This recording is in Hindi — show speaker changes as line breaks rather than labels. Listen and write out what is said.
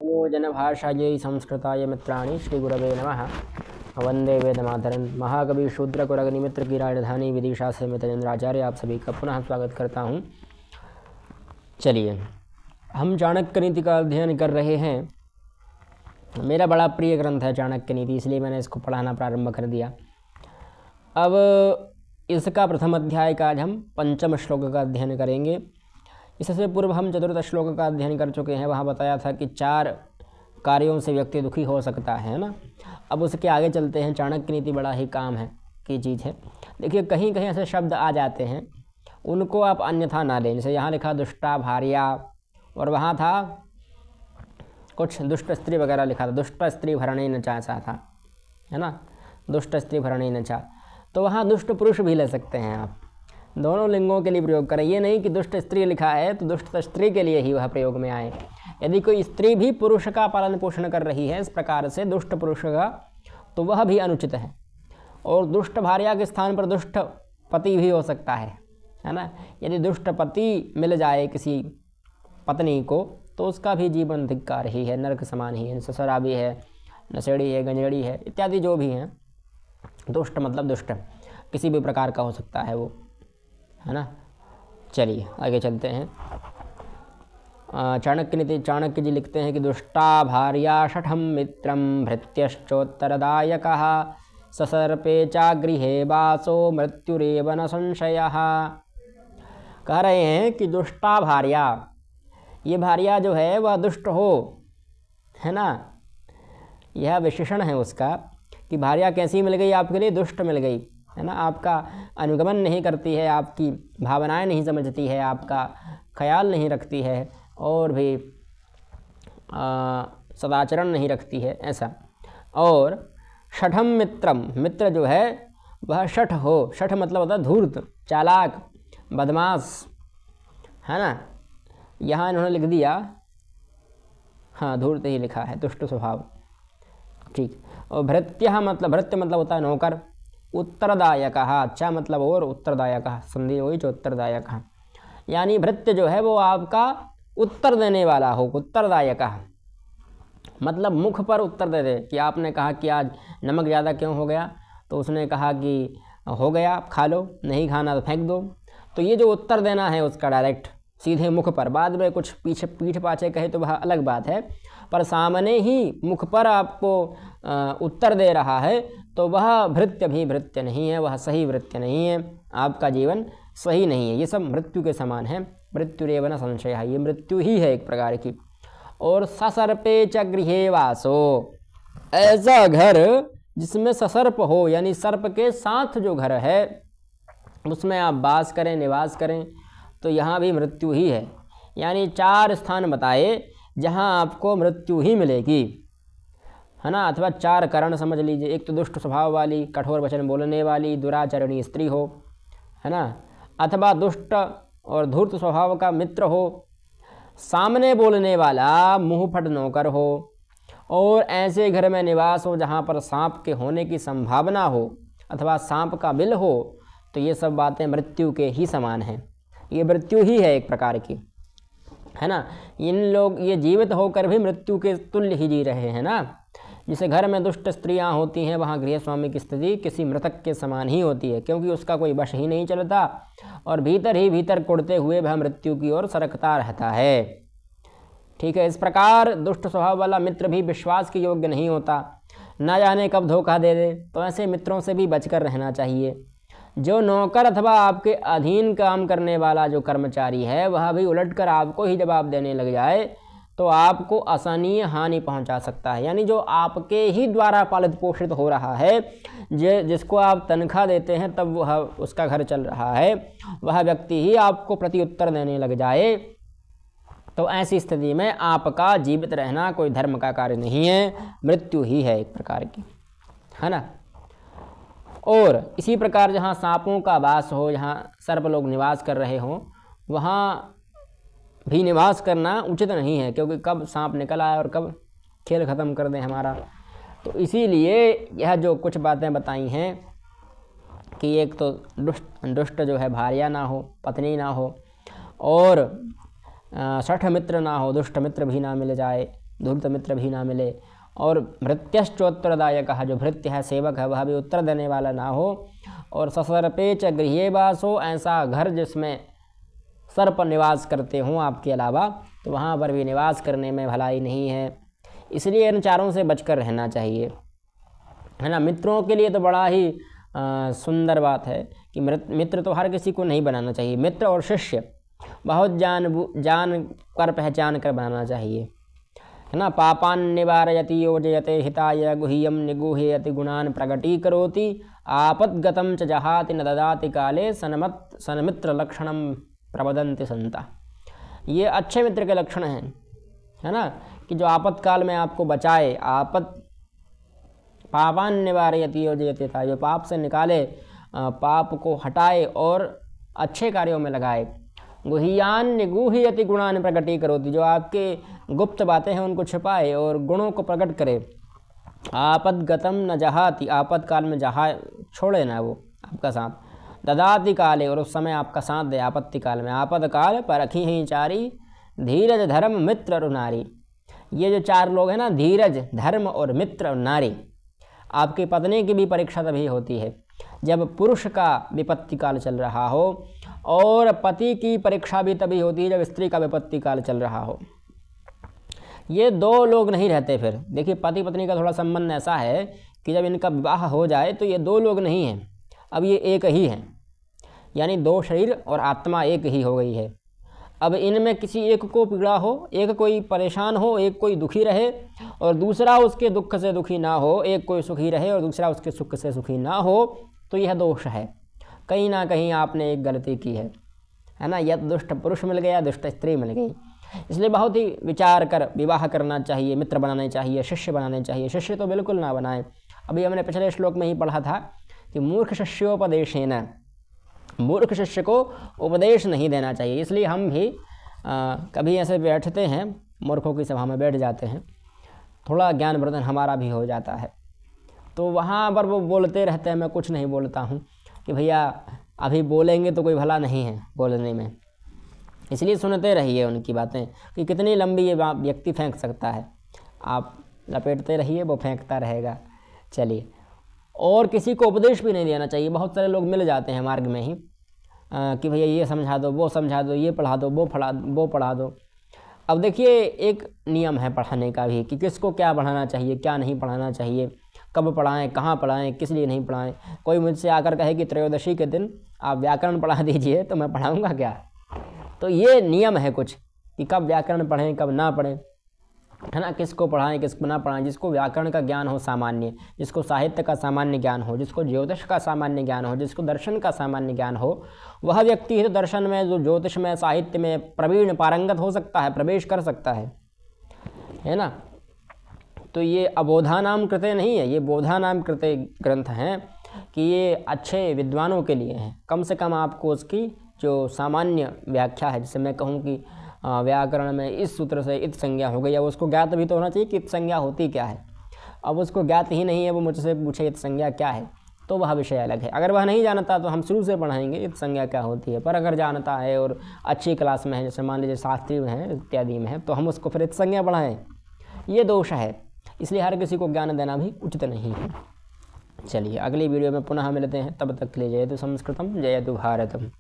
नमो जनभाषायै संस्कृताय मित्राणि श्रीगुरवे नमः। वंदे वेदमातरं। महाकवि शूद्रकुरगनिमित्र की राजधानी विदिशा से मैं तजेंद्राचार्य आप सभी का पुनः स्वागत करता हूँ। चलिए, हम चाणक्य नीति का अध्ययन कर रहे हैं। मेरा बड़ा प्रिय ग्रंथ है चाणक्य नीति, इसलिए मैंने इसको पढ़ाना प्रारंभ कर दिया। अब इसका प्रथम अध्याय का आज हम पंचम श्लोक का अध्ययन करेंगे। इससे पूर्व हम चतुर्थ श्लोक का अध्ययन कर चुके हैं। वहाँ बताया था कि 4 कार्यों से व्यक्ति दुखी हो सकता है ना। अब उसके आगे चलते हैं। चाणक्य नीति बड़ा ही काम है की चीज़ है। देखिए, कहीं कहीं ऐसे शब्द आ जाते हैं, उनको आप अन्यथा ना लें। जैसे यहाँ लिखा दुष्टा भार्या, और वहाँ था कुछ दुष्ट स्त्री वगैरह लिखा था, दुष्ट स्त्री भरणे न चा सा था, है ना, दुष्ट स्त्री भरणे न चा। तो वहाँ दुष्ट पुरुष भी ले सकते हैं आप, दोनों लिंगों के लिए प्रयोग करें। ये नहीं कि दुष्ट स्त्री लिखा है तो दुष्ट स्त्री के लिए ही वह प्रयोग में आए। यदि कोई स्त्री भी पुरुष का पालन पोषण कर रही है इस प्रकार से दुष्ट पुरुष का, तो वह भी अनुचित है। और दुष्ट भार्या के स्थान पर दुष्ट पति भी हो सकता है ना। यदि दुष्ट पति मिल जाए किसी पत्नी को तो उसका भी जीवन धिक्कार ही है, नरक समान ही है। शराबी है, नशेड़ी है, गंजेड़ी है, इत्यादि जो भी हैं। दुष्ट मतलब दुष्ट किसी भी प्रकार का हो सकता है वो, है ना। चलिए आगे चलते हैं। चाणक्य नीति चाणक्य जी लिखते हैं कि दुष्टा भार्या शठम मित्रम भृत्यश्चोत्तरदायकः ससर्पे चागृहे वासो मृत्युरेव न संशयः। कह रहे हैं कि दुष्टा भार्या, ये भार्या जो है वह दुष्ट हो, है ना। यह विशेषण है उसका कि भार्या कैसी मिल गई आपके लिए, दुष्ट मिल गई, है ना। आपका अनुगमन नहीं करती है, आपकी भावनाएं नहीं समझती है, आपका ख्याल नहीं रखती है, और भी सदाचरण नहीं रखती है, ऐसा। और शठम मित्रम, मित्र जो है वह शठ हो। शठ मतलब होता है धूर्त, चालाक, बदमाश, है ना। यहाँ इन्होंने लिख दिया, हाँ धूर्त ही लिखा है, दुष्ट स्वभाव, ठीक। और भृत्य मतलब होता है नौकर। उत्तरदायक, अच्छा मतलब और उत्तरदायक, संधि हुई जो उत्तरदायक, यानी भृत्य जो है वो आपका उत्तर देने वाला हो। उत्तरदायक मतलब मुख पर उत्तर दे दे कि आपने कहा कि आज नमक ज़्यादा क्यों हो गया, तो उसने कहा कि हो गया, खा लो, नहीं खाना तो फेंक दो। तो ये जो उत्तर देना है उसका डायरेक्ट सीधे मुख पर, बाद में कुछ पीछे पीठ पाछे कहे तो वह अलग बात है, पर सामने ही मुख पर आपको उत्तर दे रहा है, तो वह भृत्य भी भृत्य नहीं है, वह सही भृत्य नहीं है, आपका जीवन सही नहीं है। ये सब मृत्यु के समान है। मृत्युरेव न संशयः, ये मृत्यु ही है एक प्रकार की। और ससर्पे च गृहे वासो, ऐसा घर जिसमें ससर्प हो, यानी सर्प के साथ जो घर है उसमें आप वास करें, निवास करें, तो यहाँ भी मृत्यु ही है। यानी 4 स्थान बताए जहाँ आपको मृत्यु ही मिलेगी, है ना। अथवा 4 कारण समझ लीजिए। एक तो दुष्ट स्वभाव वाली, कठोर वचन बोलने वाली, दुराचरणी स्त्री हो, है ना। अथवा दुष्ट और धूर्त स्वभाव का मित्र हो, सामने बोलने वाला मुंहफट नौकर हो, और ऐसे घर में निवास हो जहाँ पर सांप के होने की संभावना हो अथवा सांप का बिल हो। तो ये सब बातें मृत्यु के ही समान हैं। ये मृत्यु ही है एक प्रकार की, है ना। इन लोग ये जीवित होकर भी मृत्यु के तुल्य ही जी रहे हैं ना। जिसे घर में दुष्ट स्त्रियां होती हैं वहाँ गृह स्वामी की स्थिति किसी मृतक के समान ही होती है, क्योंकि उसका कोई वश ही नहीं चलता और भीतर ही भीतर कुड़ते हुए वह मृत्यु की ओर सरकता रहता है, ठीक है। इस प्रकार दुष्ट स्वभाव वाला मित्र भी विश्वास के योग्य नहीं होता, ना जाने कब धोखा दे दे। तो ऐसे मित्रों से भी बचकर रहना चाहिए। जो नौकर अथवा आपके अधीन काम करने वाला जो कर्मचारी है वह भी उलटकर आपको ही जवाब देने लग जाए तो आपको असहनीय हानि पहुंचा सकता है। यानी जो आपके ही द्वारा पालित पोषित हो रहा है, जिसको आप तनख्वाह देते हैं तब वह उसका घर चल रहा है, वह व्यक्ति ही आपको प्रत्युत्तर देने लग जाए, तो ऐसी स्थिति में आपका जीवित रहना कोई धर्म का कार्य नहीं है, मृत्यु ही है एक प्रकार की, है ना। और इसी प्रकार जहाँ सांपों का वास हो, जहाँ सर्प लोग निवास कर रहे हों, वहाँ भी निवास करना उचित नहीं है, क्योंकि कब सांप निकल आए और कब खेल ख़त्म कर दें हमारा। तो इसीलिए यह जो कुछ बातें बताई हैं कि एक तो दुष्ट जो है भार्या ना हो, पत्नी ना हो, और शठ मित्र ना हो, दुष्ट मित्र भी ना मिल जाए, धूर्त मित्र भी ना मिले। और भृत्यश्चोत्तरदायक, जो भृत्य है सेवक है वह भी उत्तर देने वाला ना हो। और ससर्पे च गृहे वासो, ऐसा घर जिसमें सर्प निवास करते हों आपके अलावा, तो वहाँ पर भी निवास करने में भलाई नहीं है। इसलिए इन चारों से बचकर रहना चाहिए, है ना। मित्रों के लिए तो बड़ा ही सुंदर बात है कि मित्र तो हर किसी को नहीं बनाना चाहिए। मित्र और शिष्य बहुत जान कर पहचान कर बनाना चाहिए, है ना। पापान निवारयति योजयते हिताय गुह्यम निगूहयति गुणान प्रगटीकरोति आपद्गतं च जहाति न ददाति काले सन्मित्र लक्षणम प्रवदन्ति संता। ये अच्छे मित्र के लक्षण हैं, है ना, कि जो आपातकाल में आपको बचाए। पापान निवारयति योजयते, जो पाप से निकाले, पाप को हटाए और अच्छे कार्यों में लगाए। गुह्यान निगूहयति गुणान प्रगटीकरोति, जो आपके गुप्त बातें हैं उनको छिपाए और गुणों को प्रकट करे। आपद्गतं न जहाति, आपातकाल में जहा छोड़े ना वो आपका साथ। ददाति काले, और उस समय आपका साथ दे आपत्ति काल में। आपदकाल परखी ही चारी, धीरज धर्म मित्र और नारी। ये जो चार लोग हैं ना, धीरज धर्म और मित्र और नारी, आपकी पत्नी की भी परीक्षा तभी होती है जब पुरुष का विपत्ति काल चल रहा हो, और पति की परीक्षा भी तभी होती है जब स्त्री का विपत्ति काल चल रहा हो। ये दो लोग नहीं रहते फिर। देखिए, पति पत्नी का थोड़ा संबंध ऐसा है कि जब इनका विवाह हो जाए तो ये दो लोग नहीं हैं, अब ये एक ही हैं, यानी दो शरीर और आत्मा एक ही हो गई है। अब इनमें किसी एक को पीड़ा हो, एक कोई परेशान हो, एक कोई दुखी रहे और दूसरा उसके दुख से दुखी ना हो, एक कोई सुखी रहे और दूसरा उसके सुख से सुखी ना हो, तो यह दोष है। कहीं ना कहीं आपने एक गलती की है ना। यह दुष्ट पुरुष मिल गया, दुष्ट स्त्री मिल गई। इसलिए बहुत ही विचार कर विवाह करना चाहिए, मित्र बनाने चाहिए, शिष्य बनाने चाहिए। शिष्य तो बिल्कुल ना बनाएं। अभी हमने पिछले श्लोक में ही पढ़ा था कि मूर्ख शिष्योपदेशेन, मूर्ख शिष्य को उपदेश नहीं देना चाहिए। इसलिए हम भी कभी ऐसे बैठते हैं, मूर्खों की सभा में बैठ जाते हैं, थोड़ा ज्ञानवर्धन हमारा भी हो जाता है, तो वहाँ पर वो बोलते रहते हैं, मैं कुछ नहीं बोलता हूँ कि भैया अभी बोलेंगे तो कोई भला नहीं है बोलने में। इसलिए सुनते रहिए उनकी बातें कि कितनी लंबी ये व्यक्ति फेंक सकता है। आप लपेटते रहिए, वो फेंकता रहेगा। चलिए, और किसी को उपदेश भी नहीं देना चाहिए। बहुत सारे लोग मिल जाते हैं मार्ग में ही कि भैया ये समझा दो, वो समझा दो, ये पढ़ा दो, वो पढ़ा दो। अब देखिए, एक नियम है पढ़ाने का भी कि किसको क्या पढ़ाना चाहिए, क्या नहीं पढ़ाना चाहिए, कब पढ़ाएं, कहाँ पढ़ाएं, किस लिए नहीं पढ़ाएं। कोई मुझसे आकर कहे कि त्रयोदशी के दिन आप व्याकरण पढ़ा दीजिए, तो मैं पढ़ाऊँगा क्या। तो ये नियम है कुछ कि कब व्याकरण पढ़ें, कब ना पढ़ें, है ना। किसको पढ़ाएं, किसको ना पढ़ाएं। जिसको व्याकरण का ज्ञान हो सामान्य, जिसको साहित्य का सामान्य ज्ञान हो, जिसको ज्योतिष का सामान्य ज्ञान हो, जिसको दर्शन का सामान्य ज्ञान हो, वह व्यक्ति तो दर्शन में, जो ज्योतिष में, साहित्य में प्रवीण पारंगत हो सकता है, प्रवेश कर सकता है ना। तो ये अबोधानाम कृते नहीं है, ये बोधानाम कृते ग्रंथ हैं कि ये अच्छे विद्वानों के लिए हैं। कम से कम आपको उसकी जो सामान्य व्याख्या है, जिसे मैं कहूँ कि व्याकरण में इस सूत्र से इत संज्ञा हो गई, अब उसको ज्ञात भी तो होना चाहिए कि इत संज्ञा होती क्या है। अब उसको ज्ञात ही नहीं है, वो मुझसे पूछे इत संज्ञा क्या है, तो वह विषय अलग है। अगर वह नहीं जानता तो हम शुरू से पढ़ाएंगे इत संज्ञा क्या होती है। पर अगर जानता है और अच्छी क्लास में है, जैसे मान लीजिए शास्त्री में है, इत्यादि में है, तो हम उसको फिर इत संज्ञा पढ़ाएँ, ये दोष है। इसलिए हर किसी को ज्ञान देना भी उचित नहीं है। चलिए, अगली वीडियो में पुनः मिलते हैं, तब तक के लिए जयतु संस्कृतम जयतु भारतम।